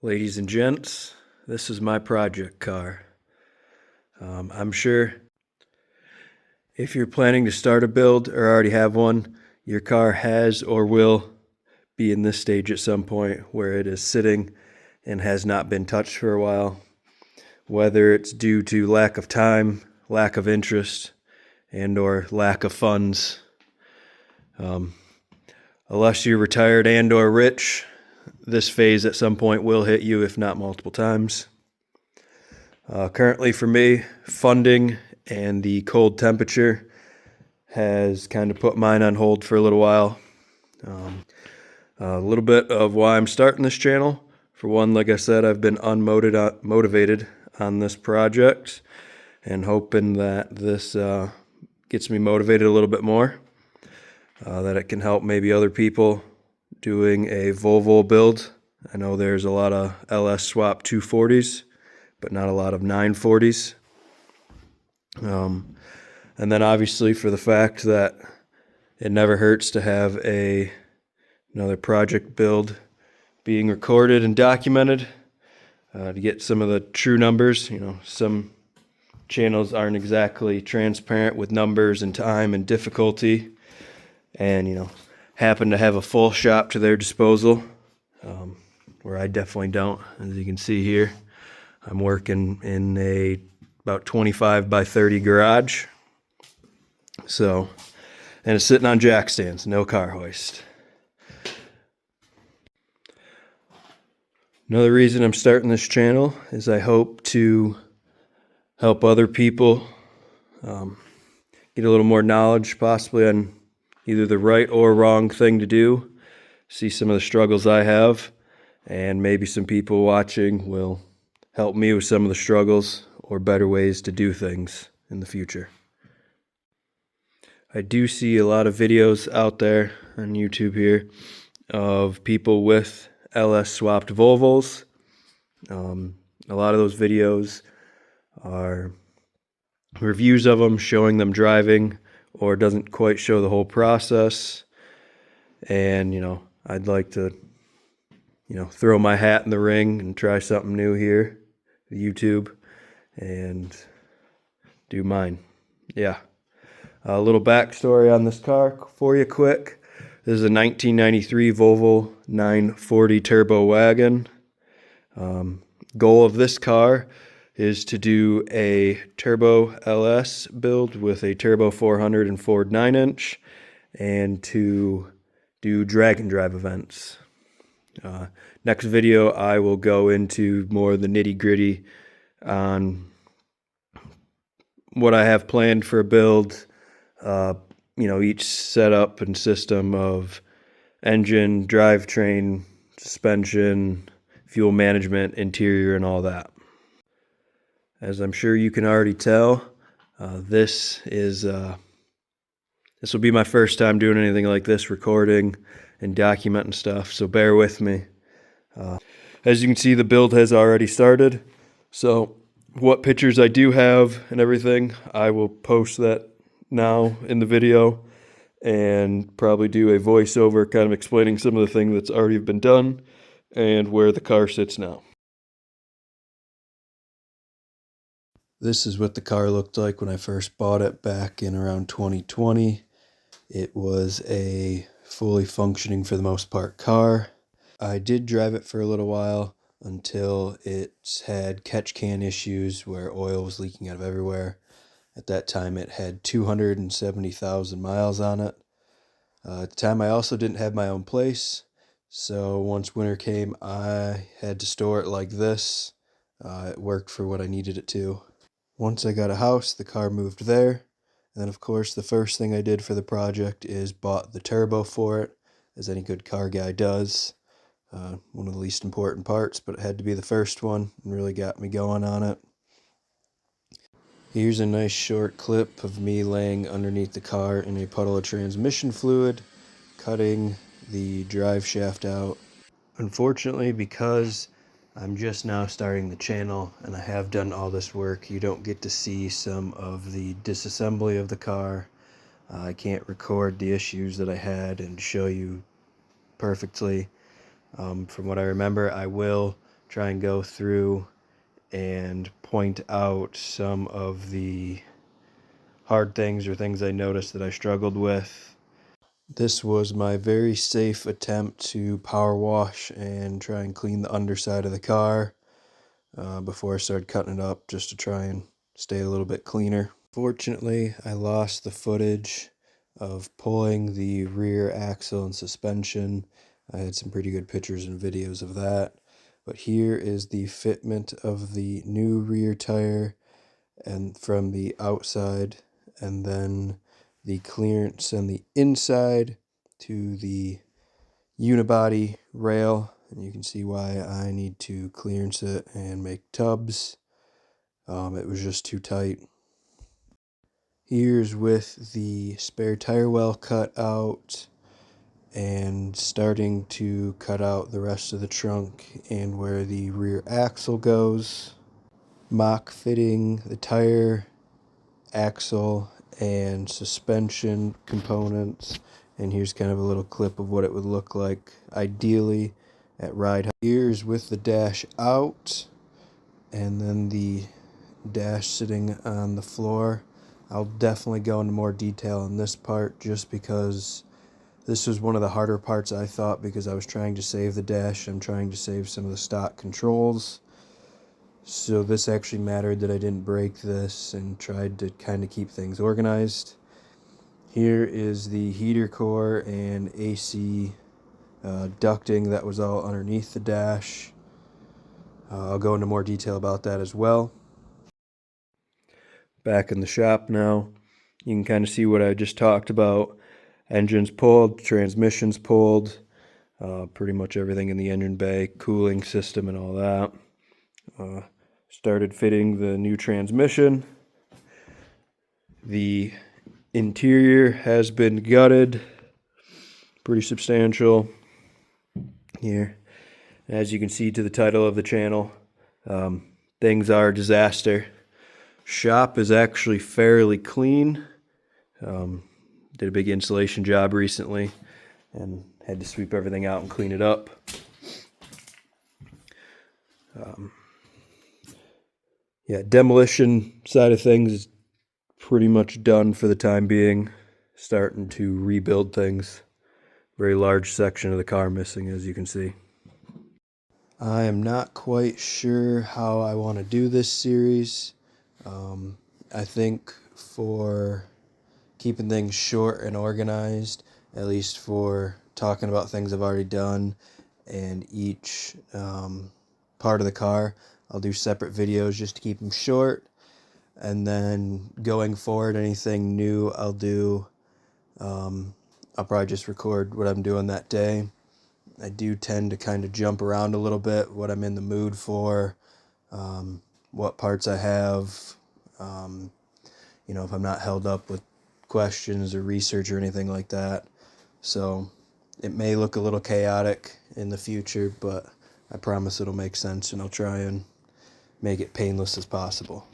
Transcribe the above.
Ladies and gents, this is my project car. I'm sure if you're planning to start a build or already have one, your car has or will be in this stage at some point where it is sitting and has not been touched for a while, whether it's due to lack of time, lack of interest, and or lack of funds. Unless you're retired and or rich, this phase at some point will hit you, if not multiple times. Currently for me, funding and the cold temperature has kind of put mine on hold for a little while. A little bit of why I'm starting this channel. For one, like I said, I've been unmotivated on this project and hoping that this gets me motivated a little bit more, that it can help maybe other people doing a Volvo build. I know there's a lot of LS swap 240s, but not a lot of 940s. And then obviously for the fact that it never hurts to have another project build being recorded and documented, to get some of the true numbers. Some channels aren't exactly transparent with numbers and time and difficulty, and happen to have a full shop to their disposal, where I definitely don't. As you can see here, I'm working in a about 25 by 30 garage. So, and it's sitting on jack stands, no car hoist. Another reason I'm starting this channel is I hope to help other people get a little more knowledge, possibly on either the right or wrong thing to do, see some of the struggles I have, and maybe some people watching will help me with some of the struggles or better ways to do things in the future. I do see a lot of videos out there on YouTube here of people with LS swapped Volvos. A lot of those videos are reviews of them, showing them driving, or doesn't quite show the whole process. And I'd like to throw my hat in the ring and try something new here, YouTube, and do mine. Yeah. A little backstory on this car for you quick. This is a 1993 Volvo 940 Turbo Wagon. Goal of this car is to do a Turbo LS build with a Turbo 400 and Ford 9-inch, and to do drag and drive events. Next video, I will go into more of the nitty-gritty on what I have planned for a build, each setup and system of engine, drivetrain, suspension, fuel management, interior, and all that. As I'm sure you can already tell, this will be my first time doing anything like this, recording and documenting stuff, so bear with me. As you can see, the build has already started, so what pictures I do have and everything, I will post that now in the video, and probably do a voiceover kind of explaining some of the things that's already been done and where the car sits now. This is what the car looked like when I first bought it back in around 2020. It was a fully functioning, for the most part, car. I did drive it for a little while until it had catch can issues where oil was leaking out of everywhere. At that time, it had 270,000 miles on it. At the time, I also didn't have my own place, so once winter came, I had to store it like this. It worked for what I needed it to. Once I got a house, the car moved there. And then, of course, the first thing I did for the project is bought the turbo for it, as any good car guy does. One of the least important parts, but it had to be the first one, and really got me going on it. Here's a nice short clip of me laying underneath the car in a puddle of transmission fluid, cutting the drive shaft out. Unfortunately, because I'm just now starting the channel and I have done all this work, you don't get to see some of the disassembly of the car. I can't record the issues that I had and show you perfectly. From what I remember, I will try and go through and point out some of the hard things or things I noticed that I struggled with. This was my very safe attempt to power wash and try and clean the underside of the car before I started cutting it up, just to try and stay a little bit cleaner. Fortunately, I lost the footage of pulling the rear axle and suspension. I had some pretty good pictures and videos of that. But here is the fitment of the new rear tire and from the outside, and then the clearance on the inside to the unibody rail. And you can see why I need to clearance it and make tubs. It was just too tight. Here's with the spare tire well cut out and starting to cut out the rest of the trunk and where the rear axle goes. Mock fitting the tire, axle, and suspension components. And here's kind of a little clip of what it would look like ideally at ride height. Here's with the dash out and then the dash sitting on the floor. I'll definitely go into more detail on this part just because this was one of the harder parts, I thought, because I was trying to save the dash. I'm trying to save some of the stock controls. So this actually mattered that I didn't break this and tried to kind of keep things organized. Here is the heater core and AC ducting that was all underneath the dash. I'll go into more detail about that as well. Back in the shop now, you can kind of see what I just talked about. Engines pulled, transmissions pulled, pretty much everything in the engine bay, cooling system and all that. Started fitting the new transmission. The interior has been gutted, pretty substantial here. As you can see to the title of the channel, things are a disaster. Shop is actually fairly clean. Did a big insulation job recently and had to sweep everything out and clean it up. Demolition side of things is pretty much done for the time being. Starting to rebuild things. Very large section of the car missing, as you can see. I am not quite sure how I want to do this series. I think for keeping things short and organized, at least for talking about things I've already done and each part of the car, I'll do separate videos just to keep them short. And then going forward, anything new I'll do, I'll probably just record what I'm doing that day. I do tend to kind of jump around a little bit, what I'm in the mood for, what parts I have, if I'm not held up with questions or research or anything like that. So it may look a little chaotic in the future, but I promise it'll make sense and I'll try and make it painless as possible.